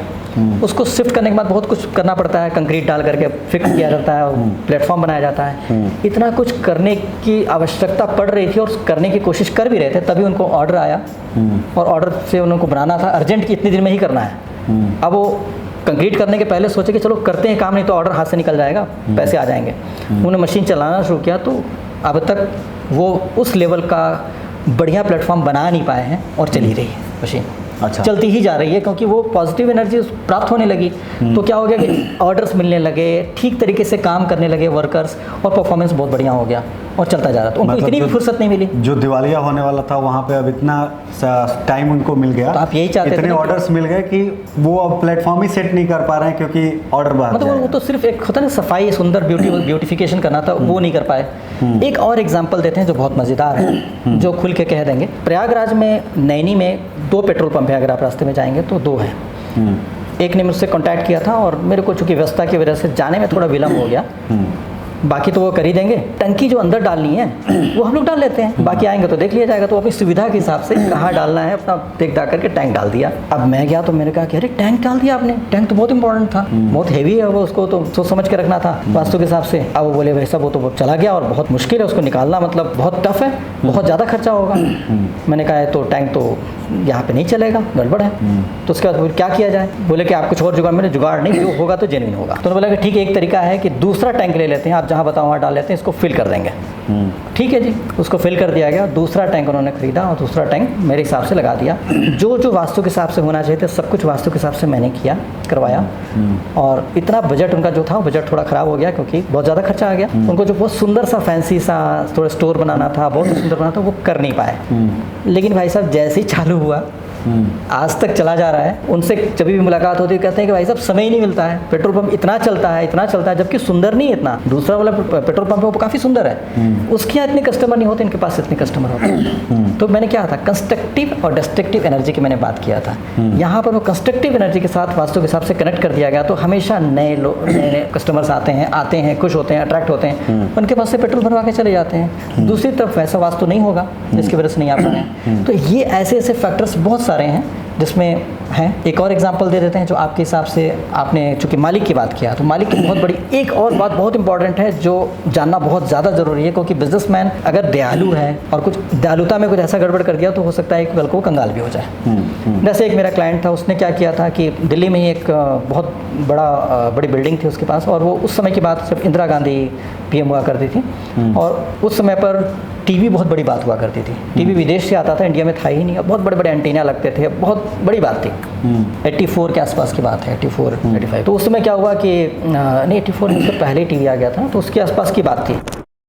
उसको शिफ्ट करने के बाद बहुत कुछ करना पड़ता है, कंक्रीट डाल करके फिक्स किया जाता है, प्लेटफॉर्म बनाया जाता है। इतना कुछ करने की आवश्यकता पड़ रही थी और करने की कोशिश कर भी रहे थे, तभी उनको ऑर्डर आया, और ऑर्डर से उनको बनाना था अर्जेंट कि इतने दिन में ही करना है। अब वो कंक्रीट करने के पहले सोचे कि चलो करते हैं काम, नहीं तो ऑर्डर हाथ से निकल जाएगा, पैसे आ जाएंगे। उन्होंने मशीन चलाना शुरू किया, तो अब तक वो उस लेवल का बढ़िया प्लेटफॉर्म बना नहीं पाए हैं, और चली रही है मशीन। अच्छा। चलती ही जा रही है क्योंकि वो पॉजिटिव एनर्जी प्राप्त होने लगी। तो क्या हो गया कि ऑर्डर्स मिलने लगे, ठीक तरीके से काम करने लगे वर्कर्स, और परफॉर्मेंस बहुत बढ़िया हो गया और चलता जा रहा था। उनको मतलब इतनी भी फुर्सत नहीं मिली। जो दिवालिया होने वाला था वहाँ पे अब इतना टाइम उनको मिल गया, तो आप यही चाहते थे इतने ना ऑर्डर्स मिल गए कि वो अब प्लेटफॉर्म ही सेट नहीं कर पा रहे हैं क्योंकि ऑर्डर बाहर मतलब वो तो सिर्फ एक होता है ना, सफाई सुंदर ब्यूटिफिकेशन करना था, वो नहीं कर पाए। एक और एग्जांपल देते हैं जो बहुत मज़ेदार है, जो खुल के कह देंगे। प्रयागराज में नैनी में 2 पेट्रोल पंप है, अगर आप रास्ते में जाएंगे तो 2 हैं। एक ने मुझसे कांटेक्ट किया था, और मेरे को चूंकि व्यवस्था की वजह से जाने में थोड़ा विलम्ब हो गया। बाकी तो वो कर ही देंगे, टंकी जो अंदर डालनी है वो हम लोग डाल लेते हैं, बाकी आएंगे तो देख लिया जाएगा। तो अपनी सुविधा के हिसाब से कहाँ डालना है अपना देख दाख करके टैंक डाल दिया। अब मैं गया तो मैंने कहा कि अरे टैंक डाल दिया आपने, टैंक तो बहुत इंपॉर्टेंट था, बहुत हैवी है वो, उसको तो सोच समझ के रखना था वास्तु के हिसाब से। अब वो बोले भाई साहब वो तो चला गया और बहुत मुश्किल है उसको निकालना, मतलब बहुत टफ है, बहुत ज़्यादा खर्चा होगा। मैंने कहा तो टैंक तो यहाँ पे नहीं चलेगा, गड़बड़ है। तो उसके बाद क्या किया जाए? बोले कि आप कुछ और जुगाड़, मैंने जुगाड़ नहीं, जो होगा तो जेन्युइन होगा। तो बोला कि ठीक है, एक तरीका है कि दूसरा टैंक ले लेते हैं, आप जहाँ बताओ वहाँ डाल लेते हैं, इसको फिल कर देंगे। ठीक है जी, उसको फिल कर दिया गया। दूसरा टैंक उन्होंने खरीदा और दूसरा टैंक मेरे हिसाब से लगा दिया। जो जो वास्तु के हिसाब से होना चाहिए था सब कुछ वास्तु के हिसाब से मैंने किया, करवाया। और इतना बजट उनका जो था, बजट थोड़ा ख़राब हो गया क्योंकि बहुत ज़्यादा खर्चा आ गया। उनको जो बहुत सुंदर सा फैंसी सा थोड़ा स्टोर बनाना था, बहुत सुंदर बनाना था, वो कर नहीं पाए। लेकिन भाई साहब जैसे ही चालू हुआ आज तक चला जा रहा है। उनसे जब भी मुलाकात होती है कहते हैं कि भाई साहब समय ही नहीं मिलता है, पेट्रोल पंप इतना चलता है, जबकि सुंदर नहीं है इतना। दूसरा वाला पेट्रोल पंप है वो काफ़ी सुंदर है, उसके यहाँ इतने कस्टमर नहीं होते, इनके पास इतने कस्टमर होते हैं। तो मैंने क्या था, कंस्ट्रक्टिव और डिस्ट्रक्टिव एनर्जी की मैंने बात किया था। यहाँ पर वो कंस्ट्रक्टिव एनर्जी के साथ वास्तु के हिसाब से कनेक्ट कर दिया गया, तो हमेशा नए कस्टमर्स आते हैं, खुश होते हैं, अट्रैक्ट होते हैं, उनके पास से पेट्रोल भरवा के चले जाते हैं। दूसरी तरफ वैसा वास्तु नहीं होगा जिसकी वजह से नहीं आ पा रहे हैं। तो ये ऐसे ऐसे फैक्टर्स बहुत सारे हैं जिसमें हैं। एक और एग्जांपल दे देते हैं जो आपके हिसाब से, आपने चूँकि मालिक की बात किया, तो मालिक की बहुत बड़ी एक और बात बहुत इंपॉर्टेंट है जो जानना बहुत ज़्यादा ज़रूरी है, क्योंकि बिजनेसमैन अगर दयालु है और कुछ दयालुता में कुछ ऐसा गड़बड़ कर दिया तो हो सकता है कि कल को कंगाल भी हो जाए। जैसे एक मेरा क्लाइंट था, उसने क्या किया था कि दिल्ली में ही एक बहुत बड़ी बिल्डिंग थी उसके पास, और वो उस समय की बात जब इंदिरा गांधी PM हुआ करती थी, और उस समय पर टीवी बहुत बड़ी बात हुआ करती थी। टीवी विदेश से आता था, इंडिया में था ही नहीं, और बहुत बड़े बड़े एंटीना लगते थे, बहुत बड़ी बात थी। 84 के आसपास की बात है, 84 85। तो उस समय क्या हुआ कि नहीं 84 में उससे पहले टीवी आ गया था, तो उसके आसपास की बात थी।